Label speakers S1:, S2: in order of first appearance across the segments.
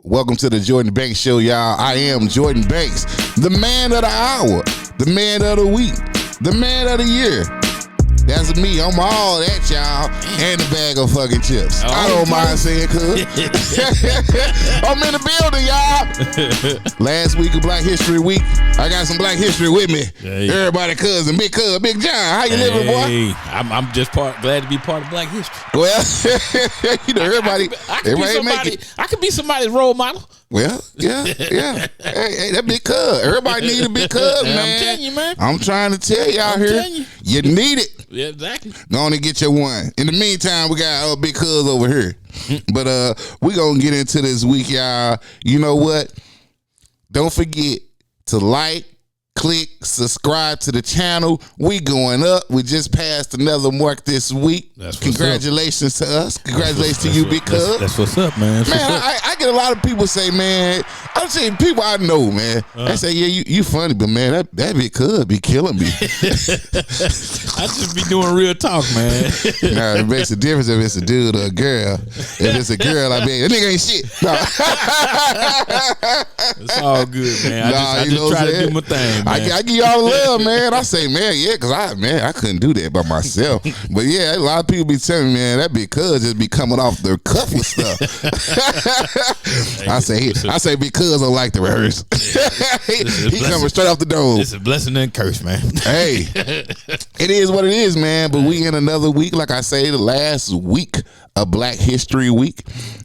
S1: Welcome to the Jordan Banks Show, y'all. I am Jordan Banks, the man of the hour, the man of the week, the man of the year. That's me. I'm all that, y'all, and a bag of fucking chips. I don't mind saying, cuz. I'm in the building, y'all. Last week of Black History Week, I got some Black History with me.
S2: Hey.
S1: Everybody, cousin, Big John. How you living, boy?
S2: I'm just glad to be part of Black History.
S1: Well, you know, everybody
S2: I could be somebody's role model.
S1: Well, yeah. Hey, that big cuz. Everybody need a big cuz, man.
S2: I'm telling you, man.
S1: I'm trying to tell y'all here. You need it.
S2: Yeah, exactly.
S1: Go on and get your one. In the meantime, we got big cuz over here. But we gonna get into this week, y'all. You know what? Don't forget to like, click, subscribe to the channel. We going up. We just passed another mark this week. Congratulations to us. Congratulations to you, big cuz.
S2: That's what's up, man.
S1: I get a lot of people say, man, I'm saying people I know, man. They say, yeah, you funny, but man, that big cuz be killing me.
S2: I just be doing real talk, man.
S1: Nah, it makes a difference if it's a dude or a girl. If it's a girl, I mean, that nigga ain't shit. No.
S2: It's all good, man. I just try to do my thing, man.
S1: I give y'all love, man. I say, man, yeah, because I couldn't do that by myself. But yeah, a lot of people be telling me, man, that big cuz just be coming off their cuff with stuff. I say because I like to rehearse. He coming straight off the dome.
S2: It's a blessing and a curse, man.
S1: Hey, it is what it is, man. But we in another week, like I say, the last week of Black History Week.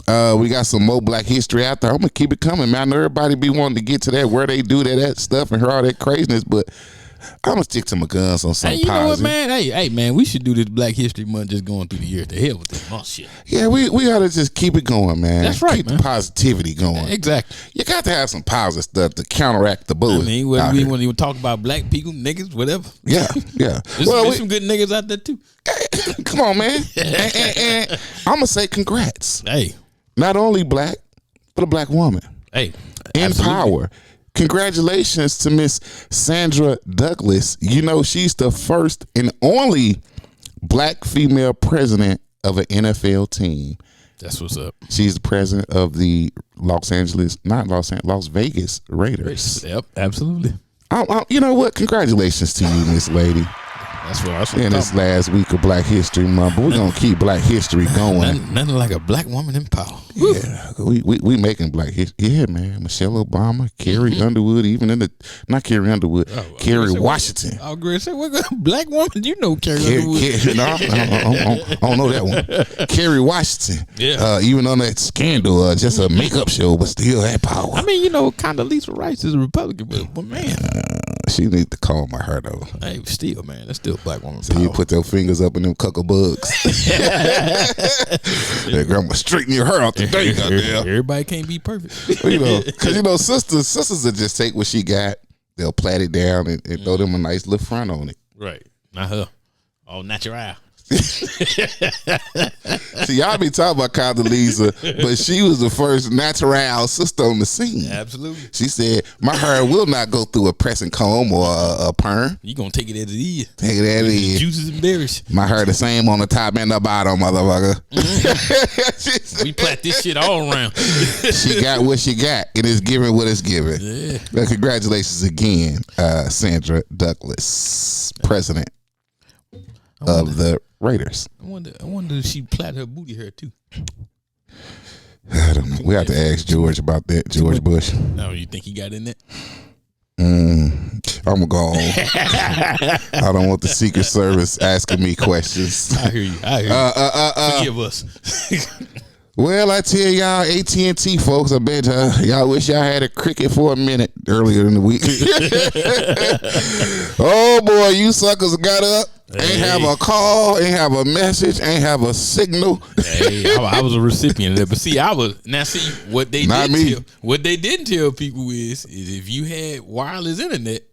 S1: We got some more Black History out there. I'm gonna keep it coming, man. I know everybody be wanting to get to that where they do that stuff and hear all that craziness, but I'm gonna stick to my guns on something
S2: you know
S1: positive.
S2: What, man? Hey, man, we should do this Black History Month just going through the year. To hell with this month shit.
S1: Yeah, we ought to just keep it going, man.
S2: That's right,
S1: keep
S2: man.
S1: the positivity going.
S2: Exactly.
S1: You got to have some positive stuff to counteract the bullshit.
S2: I mean, whether we want to even talk about black people, niggas, whatever.
S1: Yeah.
S2: There's some good niggas out there too.
S1: Come on, man. and I'm gonna say congrats.
S2: Hey,
S1: not only black, but a black woman.
S2: Hey,
S1: in power. Congratulations to Miss Sandra Douglas. You know, she's the first and only black female president of an NFL team.
S2: That's what's up.
S1: She's the president of the Las Vegas Raiders.
S2: Yep, absolutely.
S1: You know what? Congratulations to you, Miss Lady.
S2: That's what I was
S1: in this last week of Black History Month, but we're gonna keep Black History going.
S2: Nothing like a black woman in power.
S1: Yeah, we making Black History. Yeah, man. Michelle Obama, Carrie Underwood, even not Carrie Underwood, Kerry Washington.
S2: I was going to say, what black woman? You know Carrie Underwood?
S1: No, I don't know that one. Kerry Washington.
S2: Yeah.
S1: Even on that scandal, just a makeup show, but still had power.
S2: I mean, you know, Condoleezza Rice is a Republican, but man.
S1: She need to calm her though.
S2: Hey, still, man, that's still black woman.
S1: So power. You put your fingers up in them cuckoo bugs. That grandma straighten your hair out today, goddamn.
S2: Everybody can't be perfect.
S1: You know, because you know, sisters will just take what she got, they'll plait it down and throw them a nice little front on it.
S2: Right, not her. All natural.
S1: See, y'all be talking about Condoleezza, but she was the first natural sister on the scene.
S2: Absolutely.
S1: She said, my hair will not go through a pressing comb or a perm.
S2: You gonna take it as it is.
S1: Take it as it is.
S2: Juices and berries.
S1: My hair the same on the top and the bottom, motherfucker.
S2: We plait this shit all around.
S1: She got what she got, and it's giving what it's giving.
S2: Yeah.
S1: Well, congratulations again, Sandra Douglas, president of the Raiders.
S2: I wonder if she plait her booty hair too.
S1: I don't know. We have to ask George about that. George Bush.
S2: No, you think he got in that?
S1: I'm gonna go on. I don't want the Secret Service asking me questions.
S2: I hear you. Forgive us.
S1: Well, I tell y'all, AT&T folks, I bet y'all wish y'all had a cricket for a minute earlier in the week. Oh boy, you suckers got up. Ain't have a call, ain't have a message, ain't have a signal.
S2: Hey, I was a recipient of that. But see, what they didn't tell people is if you had wireless internet,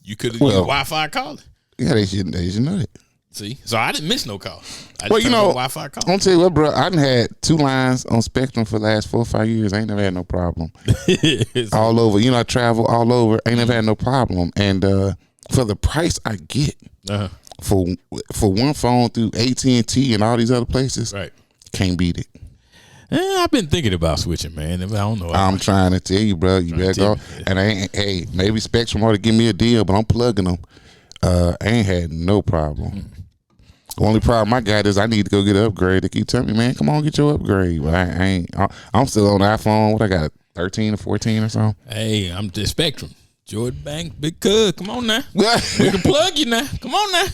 S2: you could have used Wi-Fi calling.
S1: Yeah, they should know that.
S2: See, so I didn't miss no call.
S1: Well, you know, Wi-Fi call. I'm gonna tell you what, bro. I done had 2 lines on Spectrum for the last 4 or 5 years. I ain't never had no problem. All over, you know, I travel all over. Ain't never had no problem. And for the price I get for one phone through AT&T and all these other places,
S2: right,
S1: can't beat it.
S2: I've been thinking about switching, man. I don't know.
S1: I'm trying to tell you, bro. You better go. And maybe Spectrum ought to give me a deal, but I'm plugging them. I ain't had no problem. The only problem I got is I need to go get an upgrade. They keep telling me, man, come on, get your upgrade. But I ain't. I'm still on the iPhone. What I got, 13 or 14 or something?
S2: Hey, I'm the Spectrum. Jordan Bank, come on now. We can plug you now. Come on now.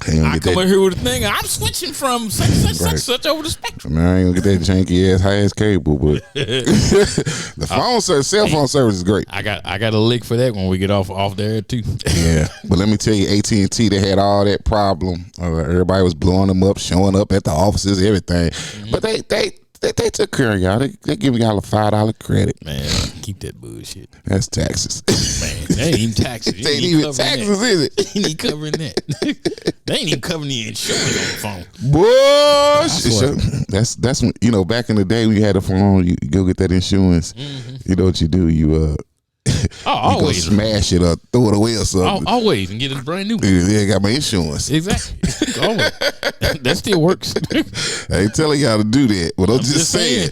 S2: I come in here with a thing. I'm switching from such over the Spectrum.
S1: Man, I ain't gonna get that janky ass high ass cable, but the phone service, cell phone service is great.
S2: I got a lick for that when we get off there too.
S1: Yeah, but let me tell you, AT&T, they had all that problem. Everybody was blowing them up, showing up at the offices, everything. Mm-hmm. But they took care of y'all. They giving y'all a $5 credit.
S2: Man, keep that bullshit.
S1: That's taxes.
S2: Man, they ain't even taxes.
S1: They ain't even taxes, is it?
S2: They ain't even covering that. They ain't even covering the insurance on the phone.
S1: Bullshit. That's when, back in the day when you had a phone, you go get that insurance. Mm-hmm. You know what you do? You
S2: always
S1: go smash it or throw it away or something.
S2: Always and get a brand new one.
S1: Yeah, I got my insurance.
S2: Exactly. That still works.
S1: I ain't telling y'all to do that, but I'm just saying.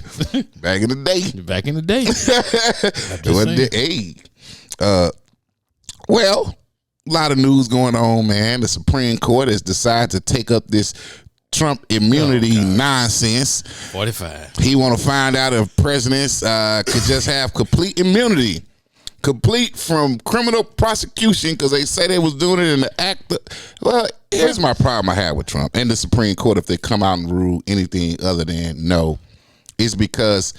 S1: Back in the day.
S2: Back in the day.
S1: Well, a lot of news going on, man. The Supreme Court has decided to take up this Trump immunity nonsense.
S2: 45.
S1: He want to find out if presidents could just have complete immunity. Complete from criminal prosecution because they say they was doing it in the act. Well, here's my problem I have with Trump and the Supreme Court if they come out and rule anything other than no, is because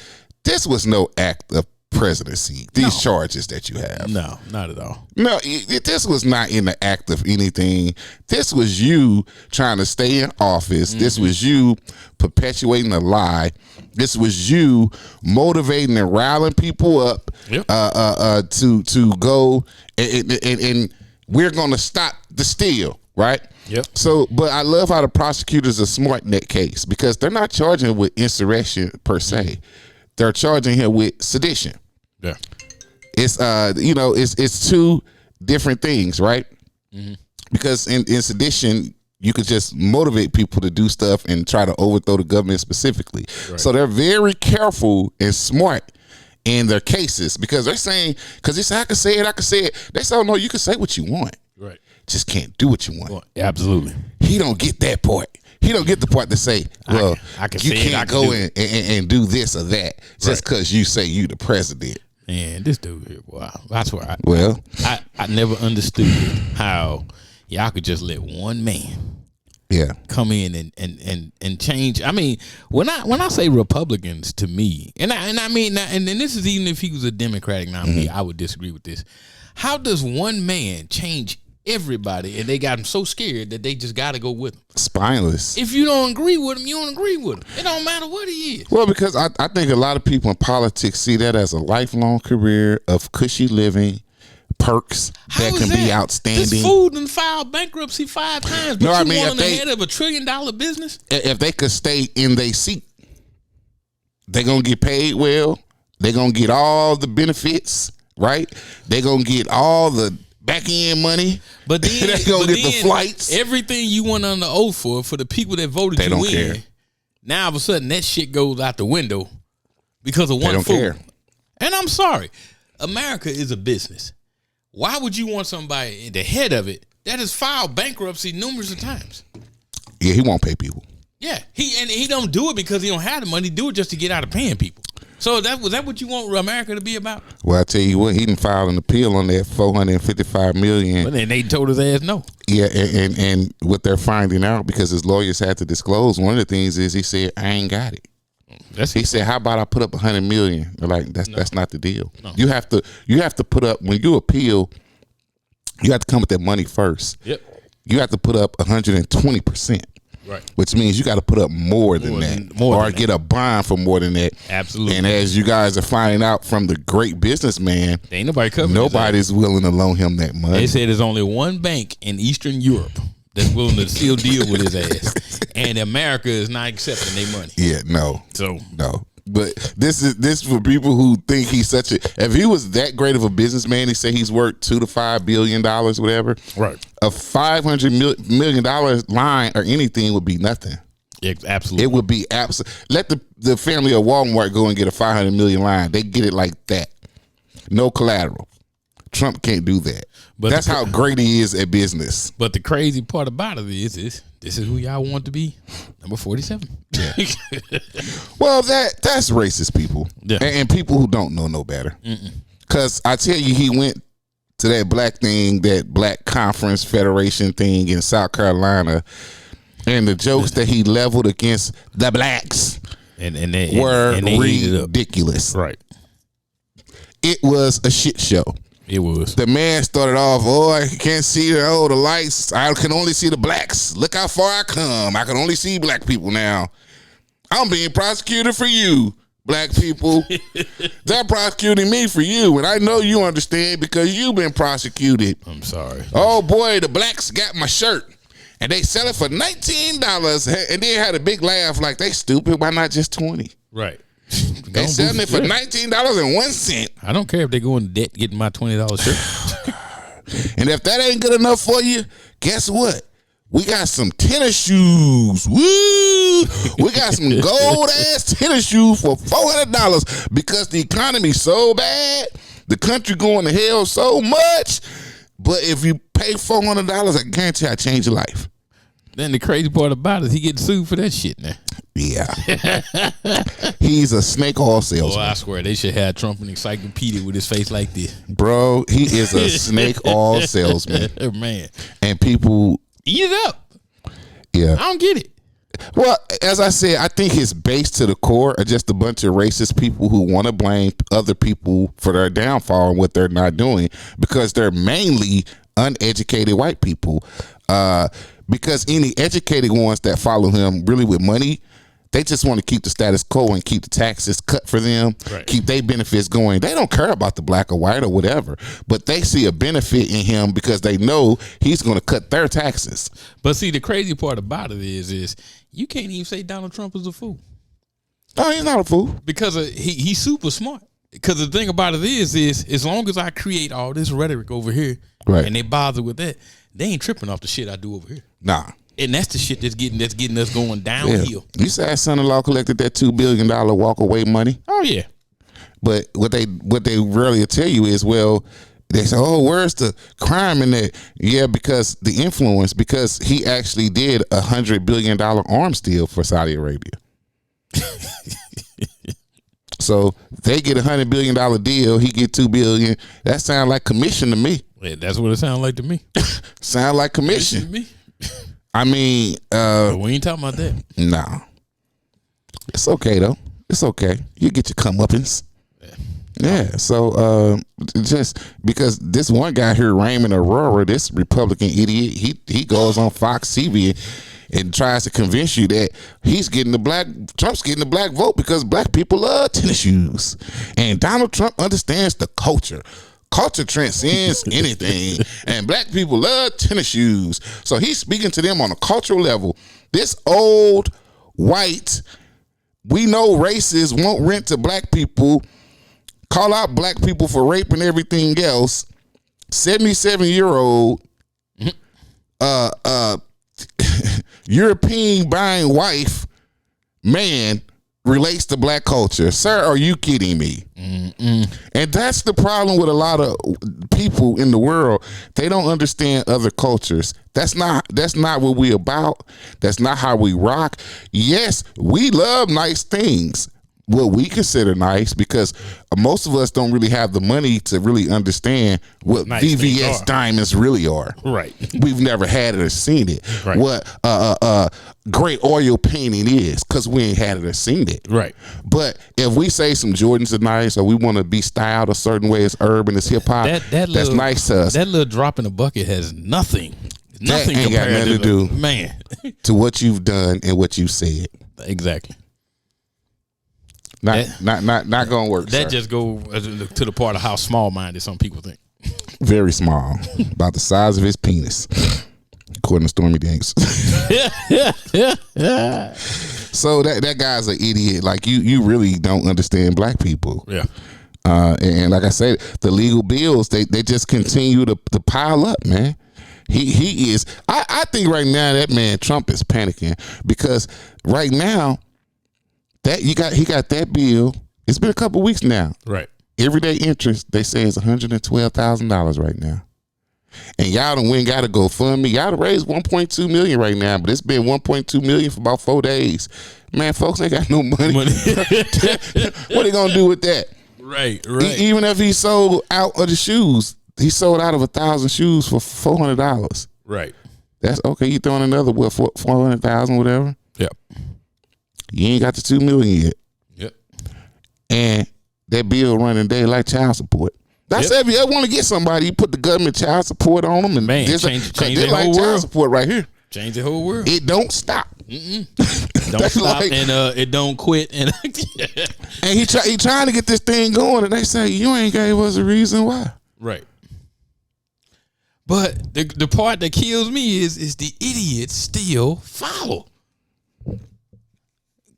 S1: this was no act of presidency. These charges that you have.
S2: No, not at all.
S1: No, this was not in the act of anything. This was you trying to stay in office. Mm-hmm. This was you perpetuating a lie. This was you motivating and riling people up to go and we're going to stop the steal, right?
S2: Yep.
S1: So, but I love how the prosecutors are smart in that case because they're not charging him with insurrection per se. Mm-hmm. They're charging him with sedition.
S2: Yeah.
S1: It's it's two different things, right? Mm-hmm. Because in sedition, you could just motivate people to do stuff and try to overthrow the government specifically. Right. So they're very careful and smart in their cases because they're saying, because they say, I can say it. They say, oh, no, you can say what you want.
S2: Right.
S1: Just can't do what you want.
S2: Absolutely.
S1: He don't get that part. He don't get the part to say, well, you can't go and do this or that just because you say you the president.
S2: Man, this dude here, wow. That's where I never understood how y'all could just let one man come in and change. I mean, when I say Republicans to me, and this is even if he was a Democratic nominee, I would disagree with this. How does one man change everybody and they got him so scared that they just got to go with him?
S1: Spineless.
S2: If you don't agree with him, you don't agree with him. It don't matter what he is.
S1: Well, because I think a lot of people in politics see that as a lifelong career of cushy living, perks that can be outstanding.
S2: This fool done filed bankruptcy 5 times, but you want him the head of $1 trillion business? If
S1: they could stay in their seat, they're going to get paid well. They're going to get all the benefits, right? They're going to get all the back end money,
S2: but then
S1: they're gonna get the flights.
S2: Everything you went on the oath for the people that voted you in. Care. Now all of a sudden that shit goes out the window because of one fool. Care. And I'm sorry, America is a business. Why would you want somebody at the head of it that has filed bankruptcy numerous of times?
S1: Yeah, he won't pay people.
S2: Yeah, he don't do it because he don't have the money. He do it just to get out of paying people. So was that what you want America to be about?
S1: Well, I tell you what, he didn't file an appeal on that $455 million.
S2: But then they told his ass no.
S1: Yeah, and what they're finding out, because his lawyers had to disclose, one of the things is he said, I ain't got it. He said, how about I put up $100 million? They're like, that's not the deal. No. You have to put up, when you appeal, you have to come with that money first.
S2: Yep.
S1: You have to put up 120%.
S2: Right. Which
S1: means you got to put up more than that. Or get a bond for more than that.
S2: Absolutely.
S1: And as you guys are finding out from the great businessman,
S2: ain't nobody covering
S1: nobody's willing to loan him that money.
S2: They said there's only one bank in Eastern Europe that's willing to still deal with his ass. And America is not accepting their money.
S1: Yeah, no.
S2: So
S1: no. But this for people who think he's such a. If he was that great of a businessman, he say he's worth $2 to $5 billion, whatever.
S2: Right.
S1: A $500 million line or anything would be nothing.
S2: Absolutely.
S1: It would be let the family of Walmart go and get a $500 million line. They get it like that. No collateral. Trump can't do that. But that's how great he is at business.
S2: But the crazy part about it is this is who y'all want to be, number 47. Yeah.
S1: Well, that's racist people. Yeah. And people who don't know no better. Because I tell you, he went to that black thing, that black conference federation thing in South Carolina, and the jokes that he leveled against the blacks were ridiculous.
S2: Right.
S1: It was a shit show.
S2: It was.
S1: The man started off, I can't see the lights. I can only see the blacks. Look how far I come. I can only see black people now. I'm being prosecuted for you, black people. They're prosecuting me for you, and I know you understand because you've been prosecuted.
S2: I'm sorry.
S1: Oh, boy, the blacks got my shirt, and they sell it for $19, and then had a big laugh like, they stupid. Why not just $20?
S2: Right.
S1: They selling it for $19.01.
S2: I don't care if they go in debt getting my $20 shirt.
S1: And if that ain't good enough for you, guess what? We got some tennis shoes. Woo! We got some gold ass tennis shoes for $400 because the economy's so bad. The country going to hell so much. But if you pay $400, I guarantee I change your life.
S2: Then the crazy part about it is he getting sued for that shit now.
S1: Yeah. He's a snake oil salesman.
S2: I swear they should have Trump an encyclopedia with his face like this.
S1: Bro, he is a snake oil salesman.
S2: Man.
S1: And people
S2: eat it up.
S1: Yeah.
S2: I don't get it.
S1: Well, as I said, I think his base to the core are just a bunch of racist people who want to blame other people for their downfall and what they're not doing because they're mainly uneducated white people. Because any educated ones that follow him really with money, they just want to keep the status quo and keep the taxes cut for them, right. Keep their benefits going. They don't care about the black or white or whatever, but they see a benefit in him because they know he's going to cut their taxes.
S2: But see, the crazy part about it is you can't even say Donald Trump is a fool.
S1: No, he's not a fool.
S2: Because he's super smart. Because the thing about it is as long as I create all this rhetoric over here, right, and they bother with that, they ain't tripping off the shit I do over here. Nah. And that's the shit that's getting us going downhill. Yeah.
S1: You said son-in-law collected that $2 billion walk-away money.
S2: Oh yeah.
S1: But what they rarely tell you is, well, they say, where's the crime in that? Yeah, because the influence, because he actually did a $100 billion arms deal for Saudi Arabia. So they get $100 billion deal, he get $2 billion. That sounds like commission to me.
S2: Yeah, that's what it sounds like to me.
S1: Sound like commission to me. I mean,
S2: we ain't talking about that.
S1: Nah. It's okay though. It's okay. You get your comeuppance. Yeah. So just because this one guy here, Raymond Aurora, this Republican idiot, he goes on Fox TV and tries to convince you that Trump's getting the black vote because black people love tennis shoes. And Donald Trump understands the culture. Culture transcends anything, and black people love tennis shoes. So he's speaking to them on a cultural level. This old white, we know racists won't rent to black people, call out black people for rape and everything else. 77-year-old European buying wife man relates to black culture. Sir, are you kidding me? Mm-mm. And that's the problem with a lot of people in the world. They don't understand other cultures. That's not what we about. That's not how we rock. Yes, we love nice things. What we consider nice, because most of us don't really have the money to really understand what nice VVS diamonds really are.
S2: Right.
S1: We've never had it or seen it. Right. What great oil painting is, because we ain't had it or seen it.
S2: Right.
S1: But if we say some Jordans are nice, or we want to be styled a certain way, as urban, as hip hop, that's nice to us.
S2: That little drop in the bucket has nothing.
S1: Nothing ain't got nothing to do,
S2: man,
S1: to what you've done and what you said.
S2: Exactly.
S1: Not gonna work.
S2: That just go to the part of how small-minded some people think.
S1: Very small, about the size of his penis, according to Stormy Daniels. So that guy's an idiot. Like you really don't understand black people.
S2: Yeah.
S1: And like I said, the legal bills they just continue to pile up, man. He is. I think right now that man Trump is panicking because right now that he got that bill. It's been a couple weeks now.
S2: Right.
S1: Everyday interest they say is $112,000 right now. And y'all done went got to go fund me. Y'all done raised $1.2 million right now, but it's been $1.2 million for about 4 days. Man, folks ain't got no money. What they gonna do with that?
S2: Right.
S1: Even if he sold out of the shoes, he sold out of 1,000 shoes for $400.
S2: Right.
S1: That's okay. You throwing another 400,000, whatever.
S2: Yep.
S1: You ain't got the $2 million yet.
S2: Yep.
S1: And that bill running day like child support. That's if you ever want to get somebody, you put the government child support on them, and
S2: man, change the
S1: like
S2: whole
S1: child
S2: world.
S1: Support right here.
S2: Change the whole world.
S1: It don't stop.
S2: Don't stop, like, and it don't quit. And
S1: he trying to get this thing going, and they say you ain't gave us a reason why.
S2: Right. But the part that kills me is the idiots still follow.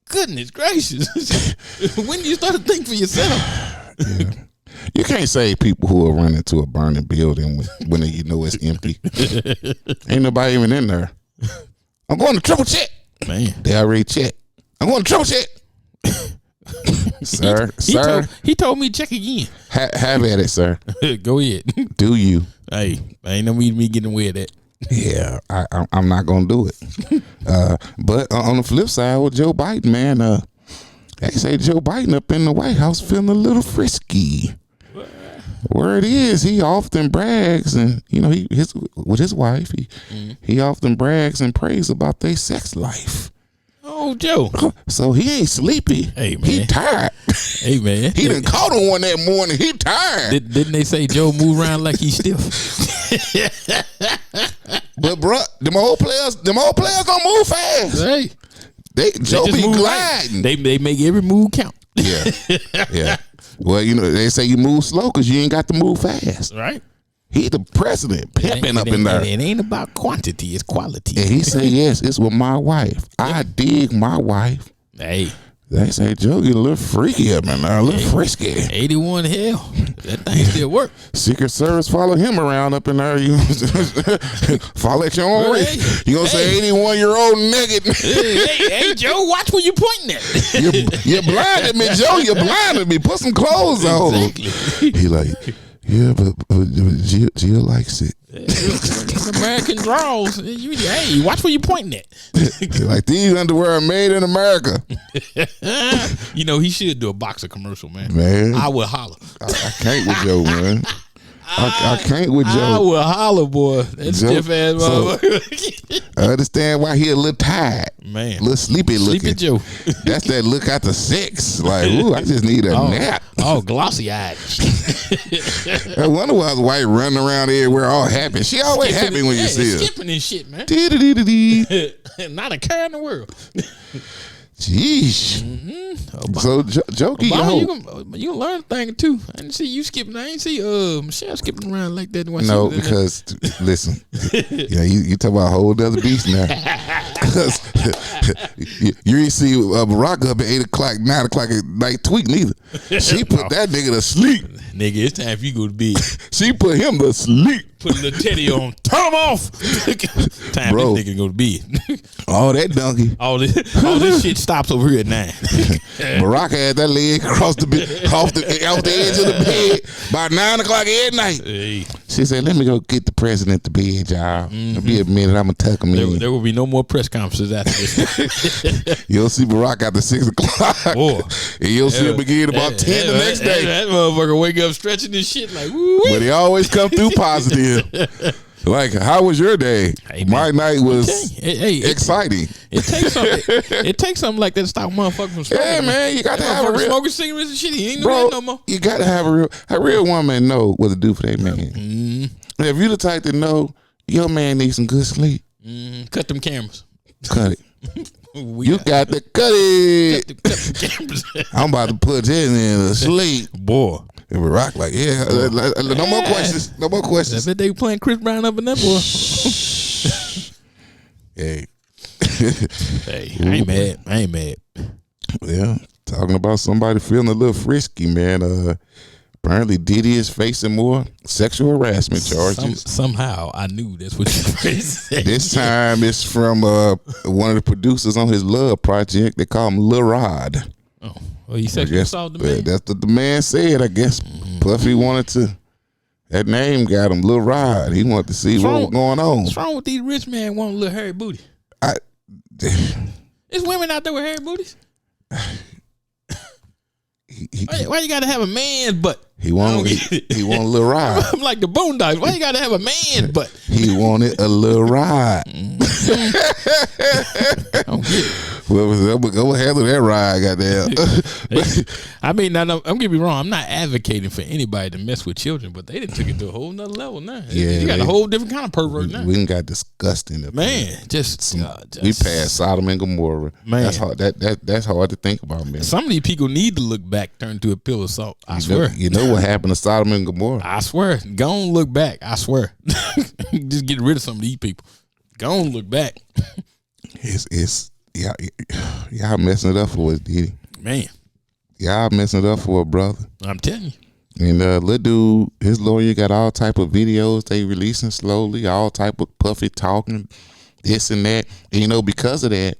S2: Goodness gracious! When do you start to think for yourself?
S1: Yeah. You can't save people who are running to a burning building when you know it's empty. Ain't nobody even in there. I'm going to triple check.
S2: Man,
S1: they already checked. I'm going to triple check. Sir.
S2: He told me check again.
S1: Have at it, sir.
S2: Go ahead.
S1: Do you?
S2: Hey, ain't no need me getting away with that.
S1: Yeah, I'm not gonna do it. But on the flip side with Joe Biden, man, they say Joe Biden up in the White House feeling a little frisky. Word is he often brags, and you know with his wife, he often brags and prays about their sex life.
S2: Oh, Joe.
S1: So he ain't sleepy.
S2: Hey, man.
S1: He tired.
S2: Hey, man.
S1: He done caught on one that morning. He tired.
S2: Didn't they say Joe move around like he's stiff?
S1: But bro, them old players don't move fast.
S2: Hey,
S1: Joe be gliding.
S2: Right. They make every move count.
S1: Yeah. Well, you know they say you move slow because you ain't got to move fast.
S2: Right.
S1: He the president, pimping up in there.
S2: It ain't about quantity, it's quality.
S1: And he say, yes, it's with my wife. I dig my wife.
S2: Hey.
S1: They say, Joe, you a little freaky up in there, a little frisky.
S2: 81 hell. That thing still work.
S1: Secret Service follow him around up in there. You follow at your own rate. You gonna say 81-year-old naked.
S2: Hey, Joe, watch where you pointing at.
S1: You're blinded me, Joe. You're blinded me. Put some clothes on.
S2: Exactly.
S1: He like, yeah, but Jill likes it.
S2: American draws. Hey, watch where you pointing at.
S1: Like these underwear are made in America.
S2: You know, he should do a boxer commercial, man.
S1: Man,
S2: I would holler.
S1: I can't with Joe, man. I can't with Joe.
S2: I would holler, boy. That stiff ass motherfucker.
S1: I understand why he a little tired.
S2: Man.
S1: A little sleepy looking.
S2: Sleepy Joe.
S1: That's that look after sex. Like, ooh, I just need a nap.
S2: Oh, glossy eyed.
S1: I wonder why his wife running around everywhere all happy. She always happy when you see her.
S2: Skipping and shit, man. Not a care in the world.
S1: Jeez.
S2: Mm-hmm.
S1: So, Jokey,
S2: you gonna learn a thing or two. I didn't see you skipping. I ain't see Michelle skipping around like that.
S1: No, because listen, yeah, you talk about a whole other beast now. Because you ain't see Barack up at 8 o'clock, 9 o'clock at night tweet neither. She put that nigga to sleep.
S2: Nigga, it's time for you to go to bed.
S1: She put him to sleep.
S2: Put a little teddy on. Turn him off. Time
S1: bro,
S2: this nigga to go to bed.
S1: All that donkey.
S2: All this shit stops over here at 9.
S1: Barack had that leg across off the edge of the bed by 9 o'clock at night. Hey. She said, "Let me go get the president to bed, y'all. Be a minute. I'm gonna tuck him in."
S2: There will be no more press conferences after this.
S1: You'll see Barack after 6 o'clock.
S2: Boy.
S1: And you'll see him again about 10 the next day.
S2: That motherfucker wake up stretching this shit like, woo.
S1: But he always come through positive. Like, how was your day?
S2: Hey,
S1: my night was exciting.
S2: It takes something like that to stop motherfuckers from smoking.
S1: Yeah, man, you got to have a real
S2: smoking cigarettes and shit. He ain't doing that no more.
S1: You got to have a real woman know what to do for that man. Mm-hmm. If you the type to know your man needs some good sleep,
S2: cut them cameras.
S1: Cut it. You got to cut it. Cut the cameras. I'm about to put this in to sleep,
S2: boy.
S1: And we rock like, no more questions. No more questions.
S2: I bet they playing Chris Brown up in that boy.
S1: Hey.
S2: Hey, I ain't mad.
S1: Yeah. Talking about somebody feeling a little frisky, man. Apparently, Diddy is facing more sexual harassment charges.
S2: Somehow, I knew that's what you said.
S1: This time, it's from one of the producers on his Love project. They call him Lil Rod.
S2: Oh, well, he sexually assaulted the man.
S1: That's what the man said. I guess Puffy wanted to. That name got him, Lil Rod. He wanted to see what was going on.
S2: What's wrong with these rich men wanting a little hairy booty? There's women out there with hairy booties. Why you gotta have a man butt?
S1: He wanted a little ride.
S2: I'm like the Boondocks. Why you gotta have a man butt?
S1: He wanted a little ride. Well, go handle that ride, goddamn.
S2: I mean, now, don't get me wrong. I'm not advocating for anybody to mess with children, but they done took it to a whole nother level now. Yeah, you got a whole different kind of pervert now.
S1: We done got disgusting.
S2: Man,
S1: we passed Sodom and Gomorrah. Man, that's hard. That's hard to think about, man.
S2: Some of these people need to look back, turn to a pillow of salt. I swear.
S1: You know what happened to Sodom and Gomorrah?
S2: I swear. Go on, look back. I swear. Just get rid of some of these people. Go on, look back.
S1: Y'all messing it up for us, Diddy.
S2: Man.
S1: Y'all messing it up for a brother.
S2: I'm telling you.
S1: And little dude, his lawyer got all type of videos they releasing slowly, all type of Puffy talking, this and that. And because of that,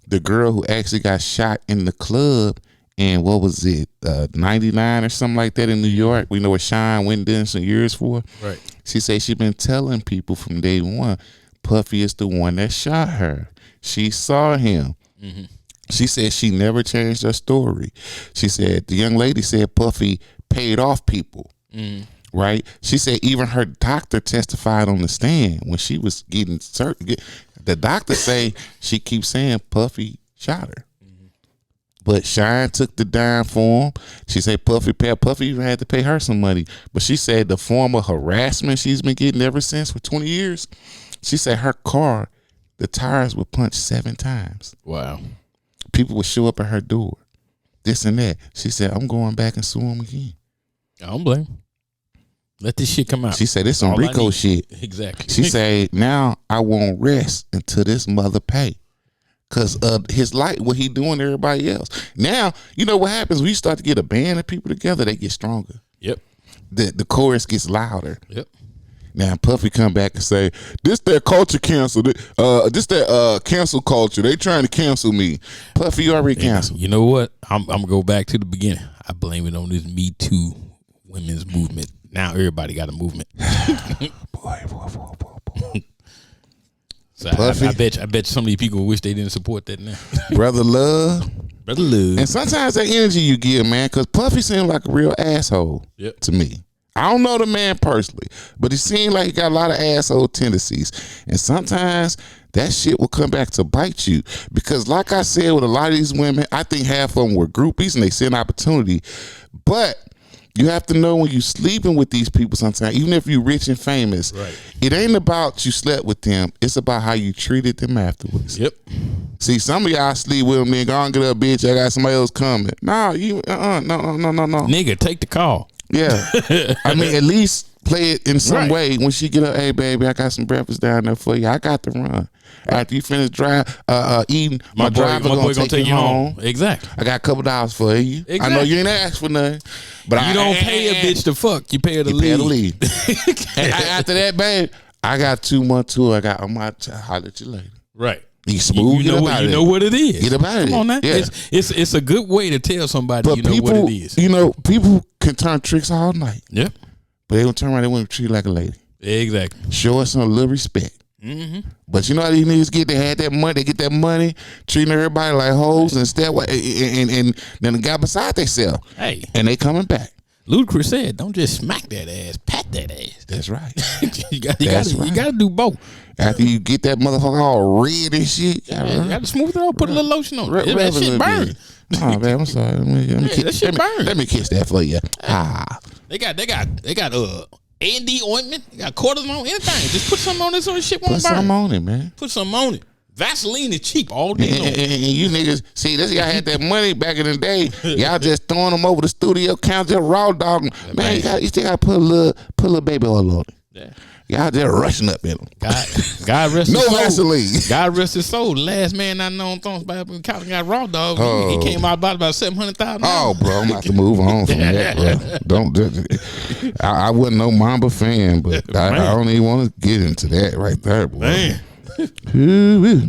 S1: the girl who actually got shot in the club in, what was it, 99 or something like that in New York, we know where Sean went in some years for.
S2: Right.
S1: She said she been telling people from day one, Puffy is the one that shot her. She saw him. Mm-hmm. She said she never changed her story. She said the young lady said Puffy paid off people, right? She said even her doctor testified on the stand when she was getting certain. The doctor say she keeps saying Puffy shot her. Mm-hmm. But Shine took the dime for him. She said Puffy even had to pay her some money. But she said the form of harassment she's been getting ever since for 20 years, she said her car, the tires were punched 7 times.
S2: Wow.
S1: People would show up at her door, this and that. She said, I'm going back and sue him again.
S2: I don't blame her. Let this shit come out.
S1: She said, it's some Rico shit.
S2: Exactly.
S1: She said, now I won't rest until this mother pay. Because of his life, what he doing to everybody else. Now, you know what happens? When you start to get a band of people together, they get stronger.
S2: Yep.
S1: The chorus gets louder.
S2: Yep.
S1: Now Puffy come back and say, this that culture cancel. This that cancel culture. They trying to cancel me. Puffy, you already canceled.
S2: You know what? I'm going to go back to the beginning. I blame it on this Me Too women's movement. Now everybody got a movement.
S1: boy.
S2: So I bet some of these people wish they didn't support that now.
S1: Brother love.
S2: And
S1: sometimes that energy you give, man, because Puffy seemed like a real asshole to me. I don't know the man personally, but he seemed like he got a lot of asshole tendencies. And sometimes that shit will come back to bite you. Because like I said, with a lot of these women, I think half of them were groupies and they see an opportunity. But you have to know when you sleeping with these people sometimes, even if you're rich and famous, it ain't about you slept with them. It's about how you treated them afterwards.
S2: Yep.
S1: See, some of y'all sleep with them, then go and get up, bitch. I got somebody else coming. No.
S2: Nigga, take the call.
S1: Yeah. I mean, at least play it in some way. When she get up, hey, baby, I got some breakfast down there for you. I got to run. After you finish eating, my driver going to take you home.
S2: Exactly.
S1: I got a couple dollars for you. Exactly. I know you ain't asked for nothing. But
S2: you don't pay a bitch to fuck. You pay her to leave.
S1: And after that, babe, I got 2 more too. I'm going to holler at you later.
S2: Right.
S1: You smooth.
S2: You know what it is.
S1: Get about it.
S2: Come on now.
S1: Yeah.
S2: It's a good way to tell somebody
S1: but
S2: you know
S1: people,
S2: what it is.
S1: People can turn tricks all night.
S2: Yep.
S1: But they gonna turn around, they want to treat you like a lady.
S2: Exactly.
S1: Show us some little respect.
S2: Mm-hmm.
S1: But you know how these niggas get? They had that money. They get that money, treating everybody like hoes and stuff. And then the guy beside themselves.
S2: Hey.
S1: And they coming back.
S2: Ludacris said, "Don't just smack that ass, pat that ass."
S1: That's right.
S2: You got to do both.
S1: After you get that motherfucker all red and shit,
S2: you got to smooth it out. Put a little lotion on it. That shit burn.
S1: Oh man, I'm sorry. Let me kiss that for you.
S2: They got A&D ointment. They got cortisone, anything. Just put something on this so this shit won't burn.
S1: Put something on it, man.
S2: Put something on it. Vaseline is cheap all day long.
S1: And you niggas, see, this guy had that money back in the day. Y'all just throwing them over the studio, count just raw dog. Man, you still got to put a little baby oil on it.
S2: Yeah.
S1: Y'all just rushing up in them.
S2: God rest his
S1: no
S2: soul.
S1: Vaseline.
S2: God rest his soul. The last man I know on Thorns by got raw dog. He came out about $700,000.
S1: Oh, bro, I'm about to move on from that, bro. Don't. I wasn't no Mamba fan, but I don't even want to get into that right there, boy. Man.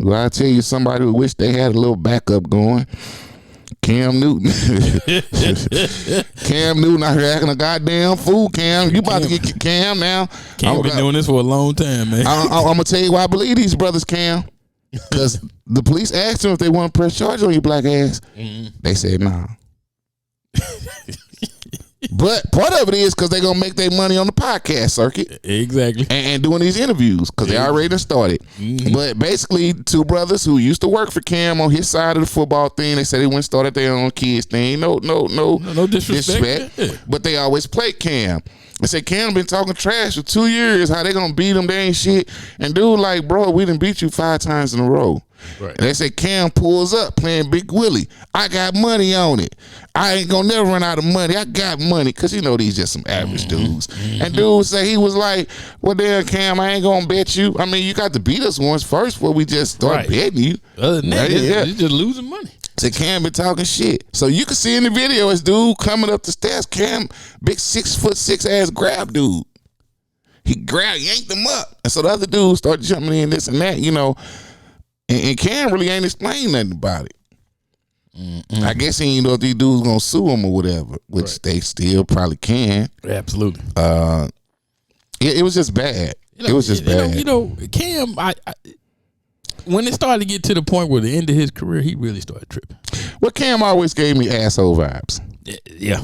S1: Well, I tell you, somebody who wish they had a little backup going. Cam Newton. Cam Newton out here acting a goddamn fool, Cam. You about to get Cam now.
S2: Cam been doing this for a long time, man.
S1: I'm going to tell you why I believe these brothers, Cam. Because the police asked them if they want to press charges on your black ass. Mm-hmm. They said, nah. But part of it is because they're going to make their money on the podcast circuit.
S2: Exactly.
S1: And doing these interviews because they already done started. Mm-hmm. But basically, two brothers who used to work for Cam on his side of the football thing, they said they went and started their own kids thing. No disrespect. Yeah. But they always played Cam. They said Cam been talking trash for 2 years. How they gonna beat him? They ain't shit. And dude, like, bro, we done beat you 5 times in a row. Right. And they say Cam pulls up playing Big Willie. I got money on it. I ain't gonna never run out of money. I got money. Because you know these just some average dudes. Mm-hmm. And dude say he was like, well, damn, Cam, I ain't gonna bet you. I mean, you got to beat us once first before we just start betting you.
S2: Other than that, you're just losing money.
S1: So Cam been talking shit. So you can see in the video this dude coming up the stairs. Cam, big 6'6" ass grab dude. He yanked him up. And so the other dude started jumping in this and that, you know. And Cam really ain't explained nothing about it. Mm-mm. I guess he ain't know if these dudes gonna sue him or whatever, which they still probably can.
S2: Absolutely.
S1: It was just bad. It was just bad.
S2: You know, Cam, when it started to get to the point where the end of his career, he really started tripping.
S1: Well, Cam always gave me asshole vibes.
S2: Yeah.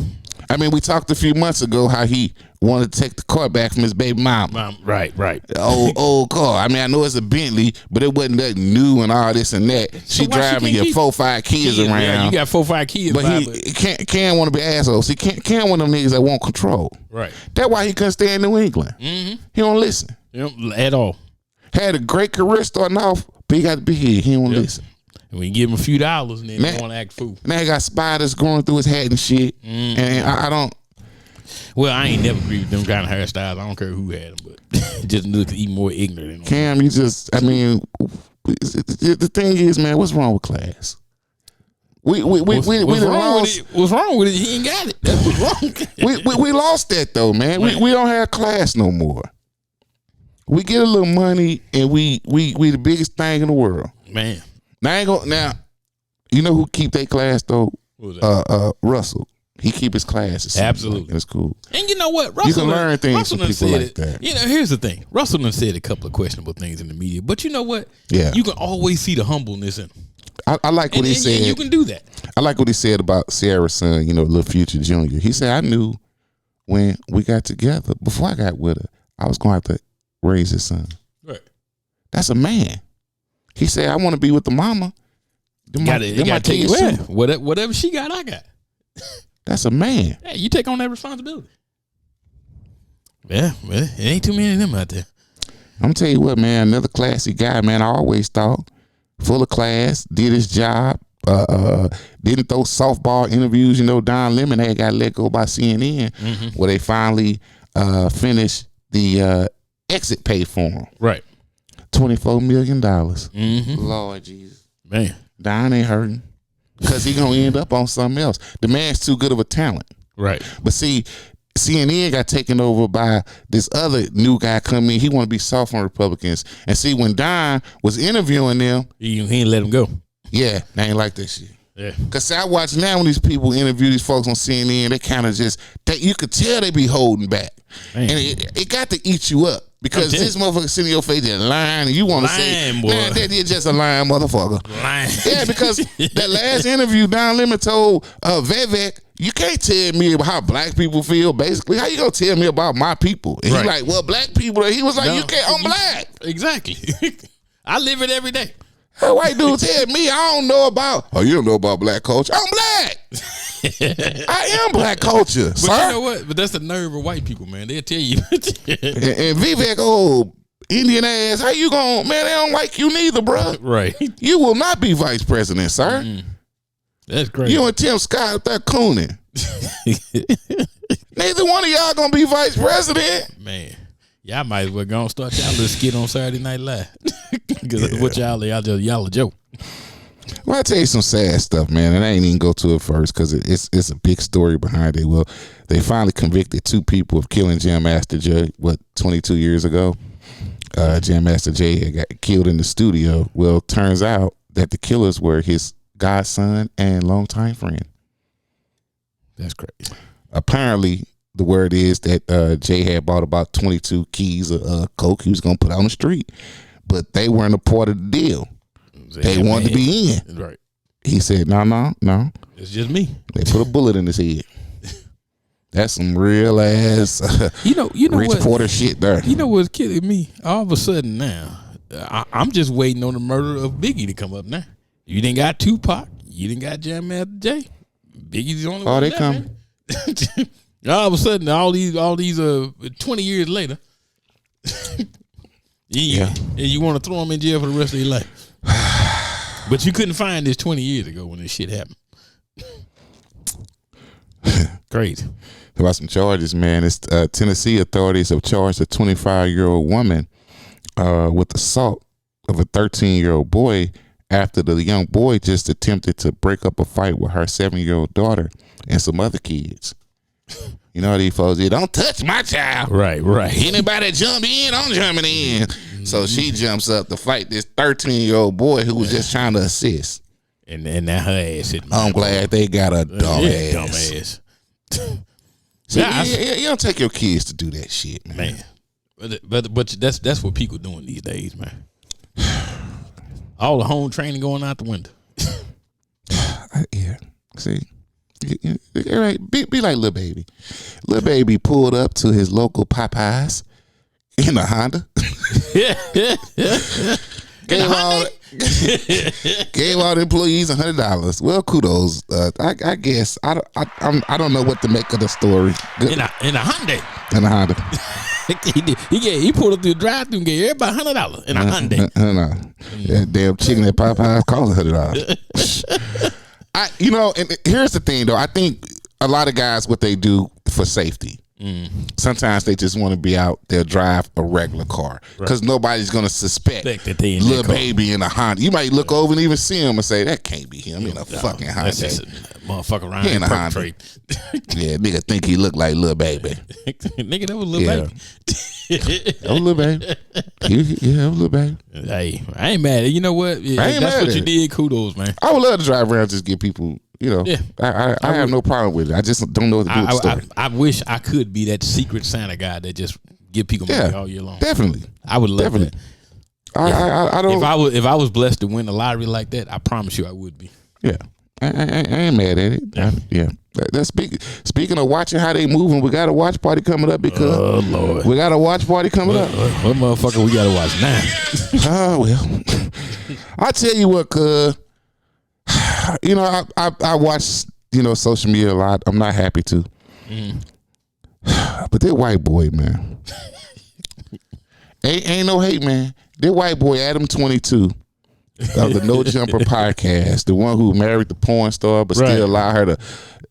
S1: I mean, we talked a few months ago how he wanted to take the car back from his baby mama.
S2: Right.
S1: Old car. I mean, I know it's a Bentley, but it wasn't nothing new and all this and that. She driving your 4-5 kids around. Yeah,
S2: you got 4-5 kids.
S1: But Cam want to be assholes. See, Cam one of them niggas that want control.
S2: Right.
S1: That's why he couldn't stay in New England.
S2: Mm-hmm.
S1: He don't listen.
S2: Yep, at all.
S1: Had a great career starting off, but he got to be here. He don't listen.
S2: And when you give him a few dollars, and then they want to act fool.
S1: Now he got spiders growing through his hat and shit. Mm-hmm. And I don't.
S2: Well, I ain't never agreed with them kind of hairstyles. I don't care who had them, but just look even more ignorant.
S1: Cam, you just, I mean, the thing is, man, what's wrong with class? What's
S2: wrong with it? He ain't got it. That's what's
S1: wrong. we lost that though, man. We don't have class no more. We get a little money and we the biggest thing in the world,
S2: man.
S1: Now, you know who keep their class though? Russell. He keep his classes.
S2: Absolutely.
S1: It's cool.
S2: And you know what? Russell,
S1: you can learn things from people like that.
S2: You know, here's the thing. Russell done said a couple of questionable things in the media, but you know what?
S1: Yeah.
S2: You can always see the humbleness in him.
S1: I like what he said.
S2: You can do that.
S1: I like what he said about Sierra's son, you know, Little Future Jr. He said, I knew when we got together, before I got with her, I was going to have to raise his son. Right. That's a man. He said, I want to be with the mama.
S2: You got to take it. Whatever she got, I got.
S1: That's a man.
S2: Hey, you take on that responsibility. Yeah, well, it ain't too many of them out there.
S1: I'm gonna tell you what, man. Another classy guy, man. I always thought full of class, did his job. Didn't throw softball interviews. You know, Don Lemon had got let go by CNN, where they finally finished the exit pay for him.
S2: Right.
S1: $24 million. Lord Jesus,
S2: man.
S1: Don ain't hurting. Because he gonna end up on something else. The man's too good of a talent.
S2: Right.
S1: But see, CNN got taken over by this other new guy coming in. He want to be soft on Republicans. And see, when Don was interviewing them,
S2: he ain't let him go.
S1: Yeah, they ain't like that shit.
S2: Yeah.
S1: Cause see, I watch now when these people interview these folks on CNN, they kind of just you could tell they be holding back, and it got to eat you up. Because this motherfucker sitting in your face just lying, and you want to say, man, that is just a lying motherfucker.
S2: Lying.
S1: Yeah, because that last interview, Don Lemon told Vivek, you can't tell me about how black people feel, basically. How you going to tell me about my people? And he like, well, black people, he was like, no, you can't, I'm black.
S2: Exactly. I live it every day.
S1: That white dude tell me I don't know about, you don't know about black culture. I'm black. I am black culture,
S2: but you know what? But that's the nerve of white people, man. They'll tell you.
S1: and Vivek, Indian ass, how you going, man, they don't like you neither, bro.
S2: Right.
S1: You will not be vice president, sir.
S2: Mm-hmm. That's great.
S1: You and Tim Scott up there cooning. Neither one of y'all gonna be vice president.
S2: Man. Y'all might as well go and start y'all little skit on Saturday Night Live. Because what y'all a joke.
S1: Well, I'll tell you some sad stuff, man, and I ain't even go to it first because it's a big story behind it. Well, they finally convicted 2 people of killing Jam Master Jay, 22 years ago? Jam Master Jay had got killed in the studio. Well, turns out that the killers were his godson and longtime friend.
S2: That's crazy.
S1: Apparently, the word is that Jay had bought about 22 keys of coke he was going to put on the street, but they weren't a part of the deal. They wanted to be in.
S2: Right.
S1: He said, no.
S2: It's just me.
S1: They put a bullet in his head. That's some real ass Rich
S2: what,
S1: Porter shit there.
S2: You know what's killing me? All of a sudden now, I'm just waiting on the murder of Biggie to come up now. You didn't got Tupac. You didn't got Jam Master Jay. Biggie's the only one.
S1: They come.
S2: All of a sudden, all these 20 years later, and you want to throw them in jail for the rest of your life. But you couldn't find this 20 years ago when this shit happened. Crazy.
S1: About some charges, man. It's Tennessee authorities have charged a 25-year-old woman with assault of a 13-year-old boy after the young boy just attempted to break up a fight with her 7-year-old daughter and some other kids. You know how these folks say, don't touch my child.
S2: Right.
S1: Anybody jump in, I'm jumping in. So she jumps up to fight this 13-year-old boy who was just trying to assist.
S2: And now her ass hit.
S1: I'm glad they got a dumb ass. See, you don't take your kids to do that shit, man.
S2: But that's what people doing these days, man. All the home training going out the window.
S1: Yeah. See, right? Be like Lil Baby. Lil Baby pulled up to his local Popeyes in a Honda. Gave all the employees $100. Well, kudos. I guess I don't know what to make of the story.
S2: In a Hyundai.
S1: In a Honda.
S2: He pulled up through the drive-thru and gave everybody $100 in a Hyundai.
S1: That damn chicken at Popeyes cost $100. And here's the thing though. I think a lot of guys, what they do for safety. Sometimes they just want to be out there, drive a regular car because nobody's going to suspect
S2: that they in
S1: Lil Baby in a Honda. You might look over and even see him and say, that can't be him in a fucking Honda.
S2: That's just a motherfucker around
S1: he in a Honda. Yeah, nigga think he look like Lil Baby.
S2: Nigga, that was Lil Baby.
S1: That was Lil Baby. That was Lil Baby.
S2: Hey, I ain't mad. You know what? That's what you did. Kudos, man.
S1: I would love to drive around and just give people... I have no problem with it. I just don't know what to do with the story.
S2: I wish I could be that secret Santa guy that just give people money all year long.
S1: Definitely.
S2: I would love that.
S1: I don't.
S2: If I was blessed to win the lottery like that, I promise you I would be.
S1: Yeah. I ain't mad at it. That's speaking of watching how they moving, we got a watch party coming up because
S2: Lord.
S1: We got a watch party coming up.
S2: What motherfucker we gotta watch now?
S1: Well. I tell you what, cuz. I watch, social media a lot. I'm not happy to. But that white boy, man. ain't no hate, man. That white boy, Adam22, of the No Jumper podcast, the one who married the porn star but still allow her to,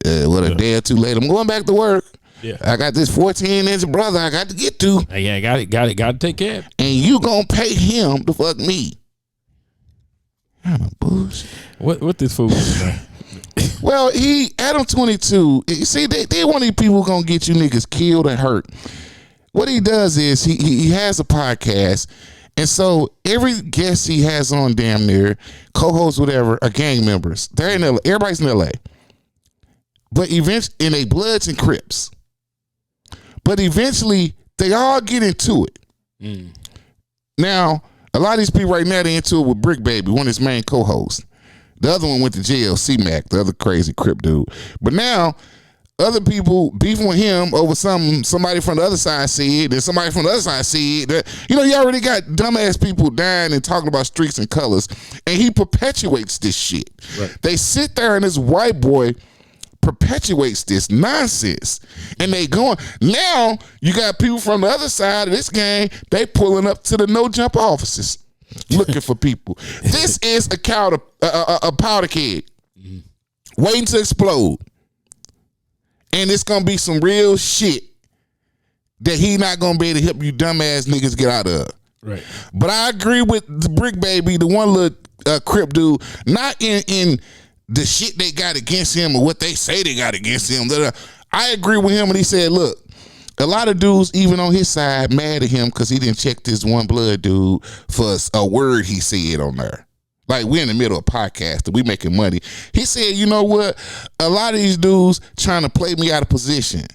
S1: a day or two later, I'm going back to work.
S2: Yeah.
S1: I got this 14-inch brother I got to get to.
S2: Yeah, got to take care of it.
S1: And you gonna pay him to fuck me. Kind of bullshit.
S2: What this fool is, man?
S1: Well, Adam22, see, they one of these people gonna get you niggas killed and hurt. What he does is he has a podcast, and so every guest he has on damn near, co-hosts, whatever, are gang members. They're in LA. Everybody's in LA. But eventually, and they Bloods and Crips. But eventually, they all get into it. Now, a lot of these people right now, they into it with Brick Baby, one of his main co-hosts. The other one went to jail, C-Mac, the other crazy Crip dude. But now, other people beefing with him over somebody from the other side said, and somebody from the other side said that, you already got dumbass people dying and talking about streaks and colors, and he perpetuates this shit. Right. They sit there and this white boy perpetuates this nonsense, and they going, now you got people from the other side of this gang, they pulling up to the No Jumper offices looking for people. This is a powder keg waiting to explode, and it's gonna be some real shit that he not gonna be able to help you dumbass niggas get out of.
S2: Right.
S1: But I agree with the Brick Baby, the one little Crip dude, not in the shit they got against him or what they say they got against him. I agree with him when he said, look, a lot of dudes, even on his side, mad at him because he didn't check this one blood dude for a word he said on there. Like, we're in the middle of a podcast and we making money. He said, you know what? A lot of these dudes trying to play me out of position.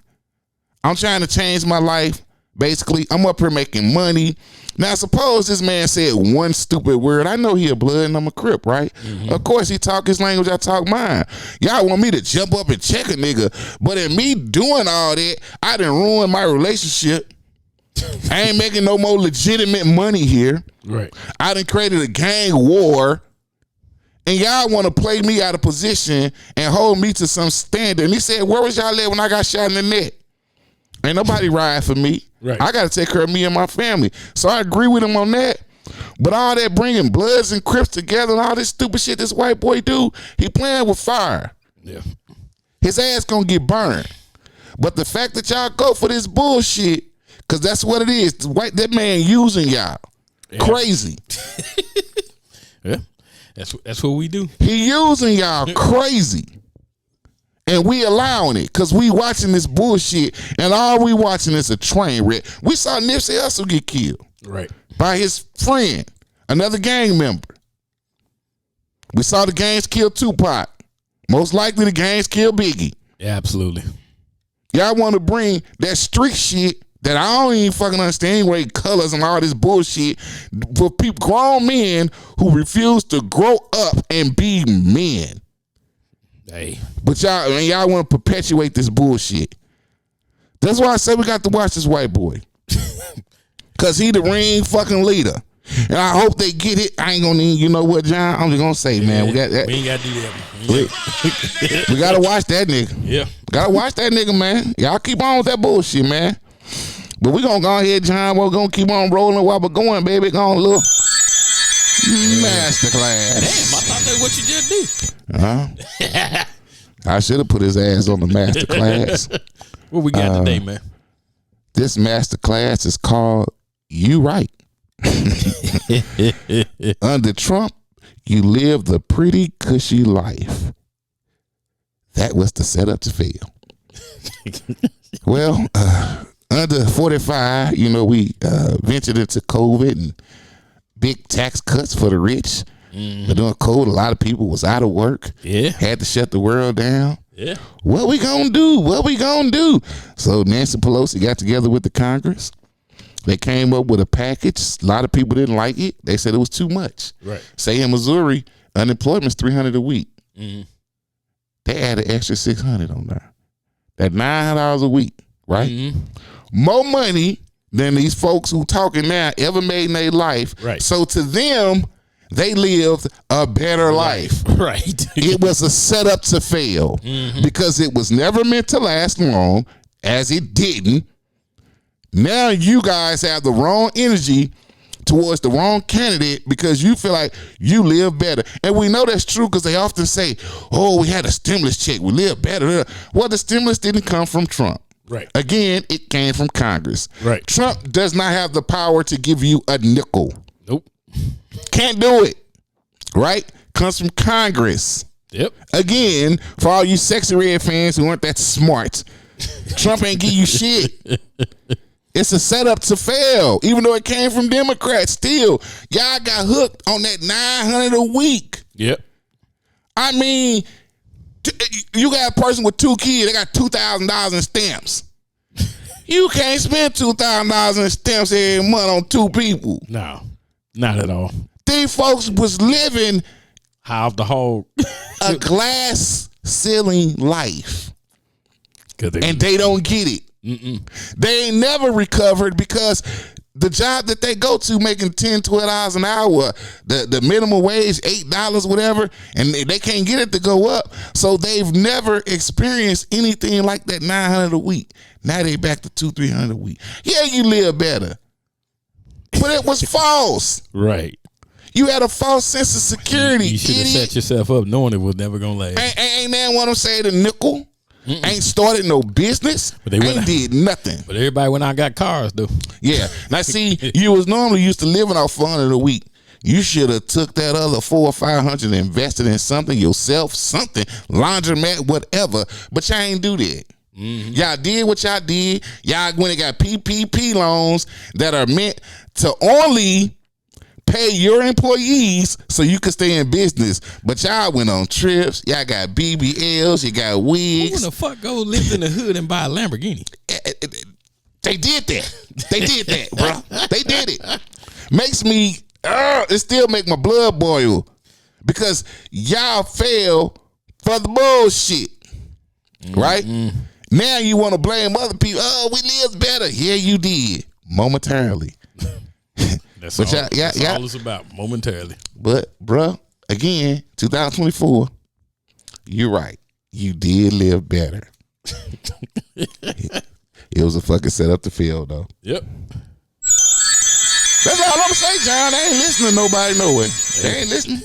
S1: I'm trying to change my life. Basically, I'm up here making money. Now, suppose this man said one stupid word. I know he a blood and I'm a Crip, right? Mm-hmm. Of course, he talk his language, I talk mine. Y'all want me to jump up and check a nigga, but in me doing all that, I done ruined my relationship. I ain't making no more legitimate money here.
S2: Right.
S1: I done created a gang war, and y'all want to play me out of position and hold me to some standard. And he said, where was y'all at when I got shot in the neck? Ain't nobody ride for me. Right. I got to take care of me and my family. So I agree with him on that. But all that bringing Bloods and Crips together and all this stupid shit this white boy do, he playing with fire. Yeah. His ass gonna get burned. But the fact that y'all go for this bullshit, because that's what it is. That man using y'all. Yeah. Crazy.
S2: Yeah. That's what we do.
S1: He using y'all crazy. And we allowing it because we watching this bullshit, and all we watching is a train wreck. We saw Nipsey Hussle get killed.
S2: Right.
S1: By his friend, another gang member. We saw the gangs kill Tupac. Most likely the gangs kill Biggie.
S2: Yeah, absolutely.
S1: Y'all want to bring that street shit that I don't even fucking understand anyway, colors and all this bullshit for people, grown men who refuse to grow up and be men.
S2: Hey.
S1: But y'all want to perpetuate this bullshit. That's why I say we got to watch this white boy. Cause he the ring fucking leader. And I hope they get it. I ain't gonna need, you know what, John? I'm just gonna say, man, we got that.
S2: We ain't gotta do that.
S1: We gotta watch that nigga.
S2: Yeah.
S1: Gotta watch that nigga, man. Y'all keep on with that bullshit, man. But we gonna go ahead, John. We're gonna keep on rolling while we're going, baby. Go on, look. Masterclass.
S2: Damn, I thought that's what you just did.
S1: I should have put his ass on the masterclass.
S2: What we got today, man?
S1: This masterclass is called You Right. Under Trump, you lived a pretty cushy life. That was the setup to fail. Well, under 45, you know, we ventured into COVID and big tax cuts for the rich. Mm-hmm. But during COVID, a lot of people was out of work.
S2: Yeah.
S1: Had to shut the world down.
S2: Yeah.
S1: What we gonna do? What we gonna do? So Nancy Pelosi got together with the Congress. They came up with a package. A lot of people didn't like it. They said it was too much.
S2: Right.
S1: Say in Missouri, unemployment's $300 a week. Mm-hmm. They added extra $600 on there. That $900 a week, right? Mm-hmm. More money than these folks who talking now ever made in their life.
S2: Right.
S1: So to them, they lived a better life.
S2: Right.
S1: It was a setup to fail because it was never meant to last long, as it didn't. Now you guys have the wrong energy towards the wrong candidate because you feel like you live better. And we know that's true because they often say, oh, we had a stimulus check. We live better. Well, the stimulus didn't come from Trump.
S2: Right.
S1: Again, it came from Congress.
S2: Right.
S1: Trump does not have the power to give you a nickel.
S2: Nope.
S1: Can't do it. Right? Comes from Congress.
S2: Yep.
S1: Again, for all you sexy red fans who aren't that smart, Trump ain't give you shit. It's a setup to fail, even though it came from Democrats. Still, y'all got hooked on that $900 a week.
S2: Yep.
S1: I mean, you got a person with 2 kids, they got $2,000 in stamps. You can't spend $2,000 in stamps every month on 2 people.
S2: No, not at all.
S1: These folks was living
S2: high off the hog,
S1: a glass ceiling life, and they don't get it. They ain't never recovered because the job that they go to making $10, $12 an hour, the minimum wage $8, whatever, and they can't get it to go up. So they've never experienced anything like that $900 a week. Now they back to $200-$300 a week. Yeah, you live better, but it was false.
S2: Right.
S1: You had a false sense of security.
S2: You should have set yourself up knowing it was never gonna last.
S1: Ain't that what I'm saying? The nickel. Ain't started no business. But they ain't did nothing.
S2: But everybody went out and got cars, though.
S1: Yeah. Now, see, you was normally used to living off $400 a week. You should have took that other $400 or $500 and invested in something yourself, something, laundromat, whatever. But y'all ain't do that. Mm-hmm. Y'all did what y'all did. Y'all went and got PPP loans that are meant to only pay your employees so you can stay in business. But y'all went on trips. Y'all got BBLs. You got wigs.
S2: Who the fuck go live in the hood and buy a Lamborghini?
S1: They did that. They did that, bro. They did it. Makes me, it still make my blood boil because y'all fell for the bullshit, right? Now you want to blame other people. Oh, we lived better. Yeah, you did momentarily.
S2: That's all it's about, momentarily.
S1: But, bro, again, 2024, you're right. You did live better. It was a fucking setup to fail, though.
S2: Yep.
S1: That's all I'm gonna say, John. They ain't listening to nobody nowhere. They ain't listening.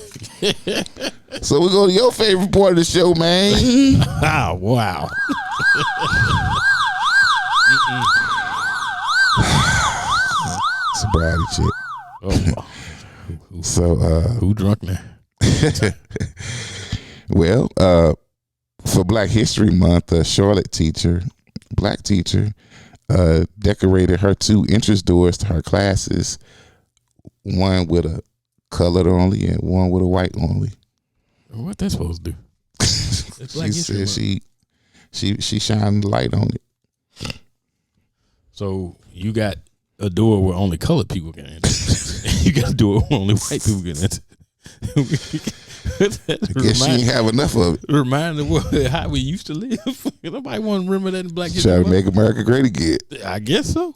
S1: So we go to your favorite part of the show, man.
S2: Oh, wow.
S1: Sobriety shit.
S2: Oh,
S1: so
S2: who drunk now?
S1: Well, for Black History Month, a Charlotte teacher, black teacher, decorated her 2 entrance doors to her classes, one with a colored only and one with a white only.
S2: What they supposed to do?
S1: She said she shined light on it.
S2: So you got a door where only colored people can enter. You got a door where only white people can enter.
S1: I guess she ain't have enough of it.
S2: Remind the how we used to live. Nobody want to remember that in Black History
S1: Try
S2: Month.
S1: to make America great again.
S2: I guess so.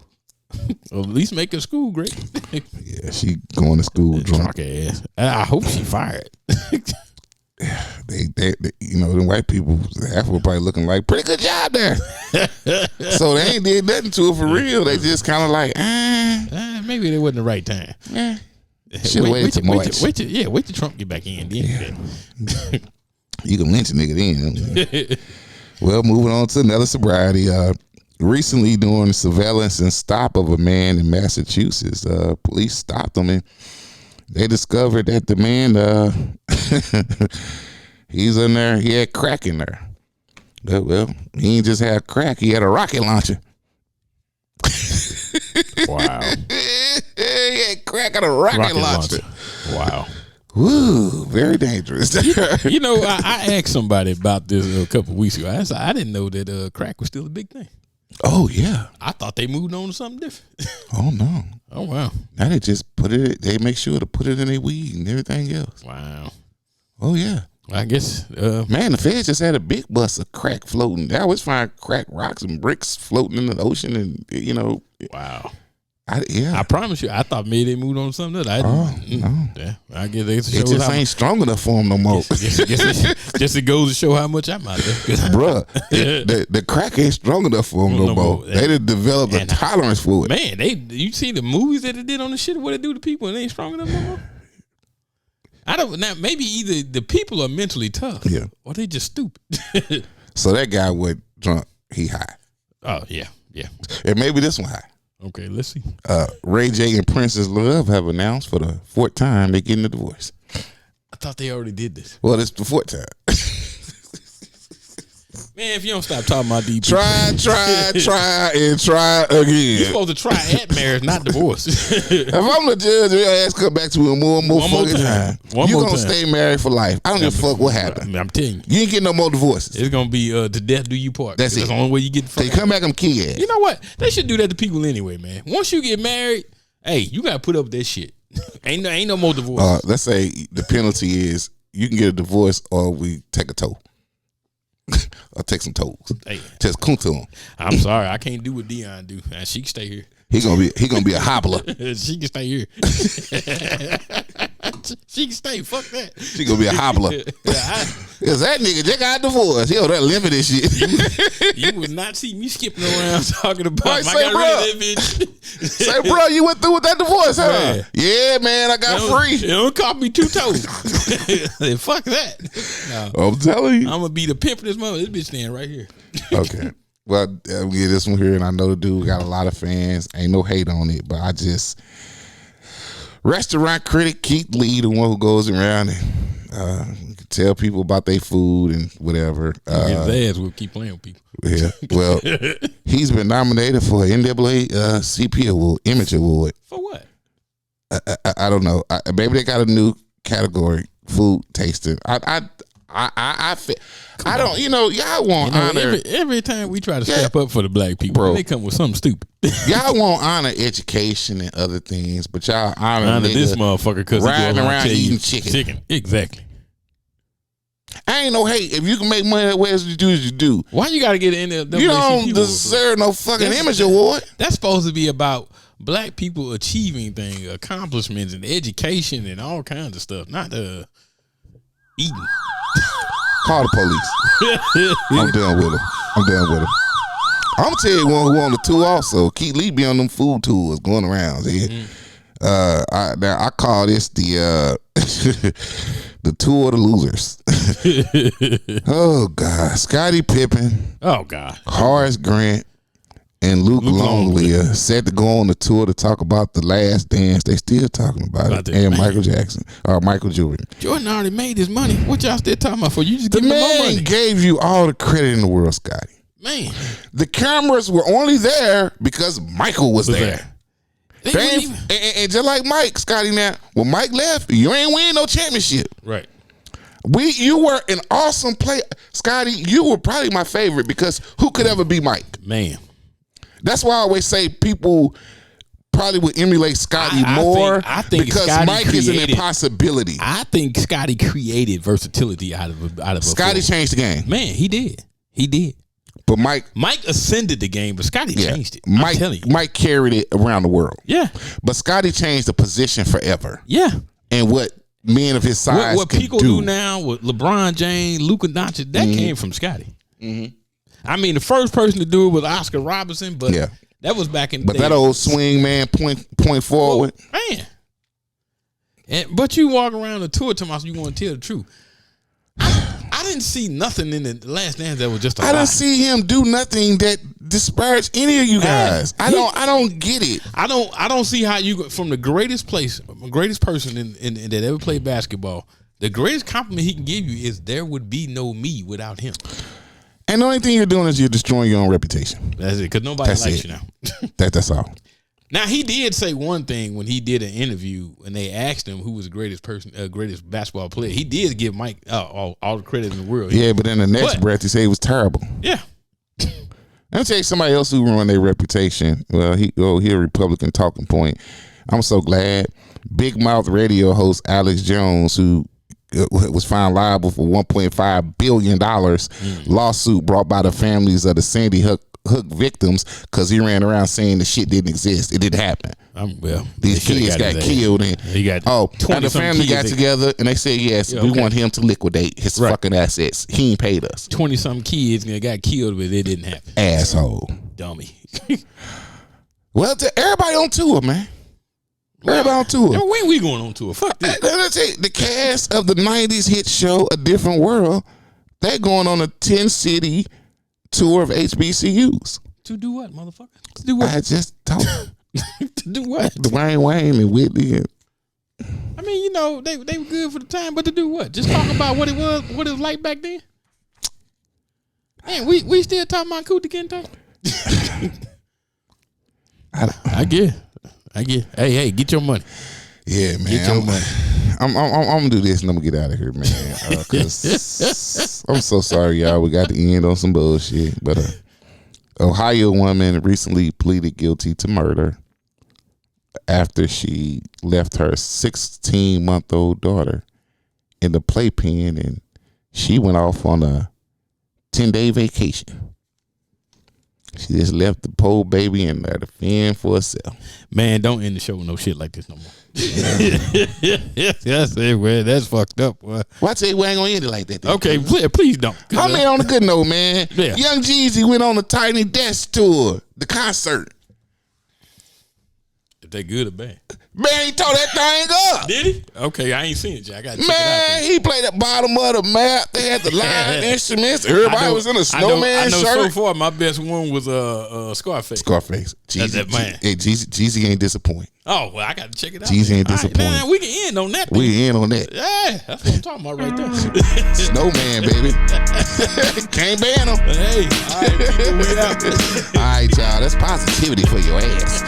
S2: Or at least make her school great.
S1: Yeah, she going to school drunk.
S2: Ass. I hope she fired.
S1: They you know, them white people, half were probably looking like, pretty good job there. So they ain't did nothing to her for real. They just kind of like,
S2: maybe it wasn't the right time.
S1: Shit, wait too much.
S2: Wait till Trump get back in. Then.
S1: Yeah. You can lynch a nigga then. Well, moving on to another sobriety. Recently, during the surveillance and stop of a man in Massachusetts, police stopped him and they discovered that the man, he's in there. He had crack in there. Well, he ain't just had crack. He had a rocket launcher.
S2: Wow.
S1: He had crack on a rocket launcher.
S2: Wow.
S1: Woo, very dangerous.
S2: You know, I asked somebody about this a couple of weeks ago. I didn't know that crack was still a big thing.
S1: Oh, yeah.
S2: I thought they moved on to something different.
S1: Oh, no.
S2: Oh, wow.
S1: Now they just put it, they make sure to put it in their weed and everything else.
S2: Wow.
S1: Oh, yeah.
S2: I guess.
S1: Man, the feds just had a big bus of crack floating. They always find crack rocks and bricks floating in the ocean and, you know.
S2: Wow.
S1: Yeah.
S2: I promise you, I thought maybe they moved on to something else.
S1: No.
S2: Yeah, I guess they
S1: it just ain't strong enough for them no more.
S2: Just it goes to show how much I'm out there.
S1: Bruh, the crack ain't strong enough for them no more. They done developed a tolerance for it.
S2: Man, you see the movies that they did on the shit, what they do to people, and they ain't strong enough no more? I don't, now maybe either the people are mentally tough,
S1: yeah,
S2: or they just stupid.
S1: So that guy was drunk, he high.
S2: Oh, yeah.
S1: And maybe this one high.
S2: Okay, let's see.
S1: Ray J and Princess Love have announced for the 4th time they're getting a divorce.
S2: I thought they already did this.
S1: Well, it's the 4th time.
S2: Man, if you don't stop talking about DP.
S1: Try again.
S2: You're supposed to try at marriage, not divorce.
S1: If I'm the judge, your ass come back to him more and more fucking time. You're going to stay married for life. I don't give a fuck what happened.
S2: I'm telling you.
S1: You ain't getting no more divorces.
S2: It's going to be to death do you part.
S1: That's it.
S2: That's the only way you get the fuck
S1: They come back and kill your ass.
S2: You know what? They should do that to people anyway, man. Once you get married, hey, you got to put up with that shit. Ain't no more divorce.
S1: Let's say the penalty is you can get a divorce or we take a toll. I'll take some toes.
S2: Hey,
S1: just come to him.
S2: I'm sorry, I can't do what Dion do. She can stay here.
S1: He gonna be a hobbler.
S2: She can stay here. She can stay. Fuck that.
S1: She gonna be a hobbler. Cause that nigga just got divorced. Yo, that living this shit.
S2: You would not see me skipping around talking about.
S1: Right, say, bro. Say, bro, you went through with that divorce, huh? Man. Yeah, man, I got free.
S2: It don't cost me 2 toes. Fuck that. No.
S1: I'm telling you,
S2: I'm gonna be the pimp of this mother. This bitch staying right here.
S1: Okay. Well, we get this one here, and I know the dude got a lot of fans. Ain't no hate on it, but I just restaurant critic Keith Lee, the one who goes around and tell people about their food and whatever.
S2: His ass will keep playing with people.
S1: Yeah. Well, he's been nominated for an NAACP award, Image Award.
S2: For what?
S1: I don't know. Maybe they got a new category, food tasting. I don't, y'all want honor.
S2: Every time we try to step up for the black people, bro, they come with something stupid.
S1: Y'all want honor education and other things, but y'all honor
S2: this motherfucker because
S1: riding around eating chicken.
S2: Exactly.
S1: I ain't no hate. If you can make money, what else you do is you do.
S2: Why you got to get in there?
S1: You don't deserve no fucking Image Award.
S2: That's supposed to be about black people achieving things, accomplishments, and education and all kinds of stuff, not eating.
S1: Call the police. I'm done with him. I'm gonna tell you one who on the tour also. Keith Lee be on them food tours going around. I call this the the tour of the losers. Oh God, Scottie Pippen.
S2: Oh God,
S1: Horace Grant and Luke Longley set to go on the tour to talk about The Last Dance. They still talking about it. And Michael Jackson or Michael Jordan.
S2: Jordan already made his money. What y'all still talking about for? You just give him more money.
S1: The man gave you all the credit in the world, Scotty.
S2: Man,
S1: the cameras were only there because Michael was there. And just like Mike, Scotty, now when Mike left, you ain't win no championship.
S2: Right.
S1: You were an awesome player, Scotty. You were probably my favorite because who could ever be Mike?
S2: Man.
S1: That's why I always say people probably would emulate Scotty more.
S2: I think
S1: because
S2: Scotty
S1: Mike is an impossibility.
S2: I think Scotty created versatility out of
S1: Scotty changed the game.
S2: Man, he did. He did.
S1: But Mike
S2: ascended the game, but Scotty changed it.
S1: Mike carried it around the world.
S2: Yeah.
S1: But Scotty changed the position forever.
S2: Yeah.
S1: And what men of his size
S2: what people do now with LeBron James, Luka Doncic, that came from Scotty. Mm-hmm. I mean, the first person to do it was Oscar Robertson, but that was back in the day.
S1: But that old swing man point forward.
S2: Man. But you walk around the tour talking about you want to tell the truth. I didn't see nothing in the Last Dance that was just a lie.
S1: didn't see him do nothing that disparaged any of you guys. I don't get it.
S2: I don't see how you go from the greatest person in that ever played basketball. The greatest compliment he can give you is there would be no me without him.
S1: And the only thing you're doing is you're destroying your own reputation.
S2: That's it, because nobody likes you now.
S1: That's all.
S2: Now, he did say one thing when he did an interview and they asked him who was the greatest basketball player. He did give Mike all the credit in the world.
S1: Yeah, but in the next breath, he said he was terrible.
S2: Yeah.
S1: Let me tell you somebody else who ruined their reputation. Well, he a Republican talking point. I'm so glad. Big Mouth radio host Alex Jones, who was found liable for $1.5 billion lawsuit brought by the families of the Sandy Hook victims because he ran around saying the shit didn't exist. It didn't happen. These kids got killed. And the family got together and they said, yes, we want him to liquidate his fucking assets. He ain't paid us.
S2: 20-something kids got killed, but it didn't happen.
S1: Asshole.
S2: Dummy.
S1: Well, everybody on tour, man. Everybody on tour.
S2: When we going on tour? Fuck this.
S1: Let's say the cast of the 90s hit show A Different World, they're going on a 10-city tour of HBCUs.
S2: To do what, motherfucker? To do what?
S1: I just talk.
S2: To do what?
S1: Dwayne Wayne and Whitney.
S2: I mean, they were good for the time, but to do what? Just talk about what it was like back then? Man, we still talking about Kunta Kinte? I get. Hey, get your money.
S1: Yeah, man.
S2: Get your money.
S1: I'm gonna do this and I'm gonna get out of here, man. Cause I'm so sorry, y'all. We got to end on some bullshit. But Ohio woman recently pleaded guilty to murder after she left her 16-month-old daughter in the playpen and she went off on a 10-day vacation. She just left the poor baby and let her fend for herself.
S2: Man, don't end the show with no shit like this no more. That's it, man. That's fucked up, boy.
S1: Well, I tell you, we ain't gonna end it like that.
S2: Okay, please don't.
S1: I mean, on a good note, man. Yeah. Young Jeezy went on the Tiny Desk tour, the concert.
S2: If they good or bad?
S1: Man, he tore that thing up.
S2: Did he? Okay, I ain't seen it, Jack. I gotta check it out.
S1: Man, he played the bottom of the map. They had the live instruments. Everybody was in a snowman shirt.
S2: So far, my best one was Scarface.
S1: Scarface. Jeezy ain't disappoint.
S2: Oh, well, I got to check it out.
S1: Jeezy ain't disappoint.
S2: Right, we can end on that.
S1: We can end on that.
S2: Yeah, that's what I'm talking about right there.
S1: Snowman, baby. Can't ban him.
S2: Hey, all right, people, we out.
S1: All right, y'all. That's positivity for your ass.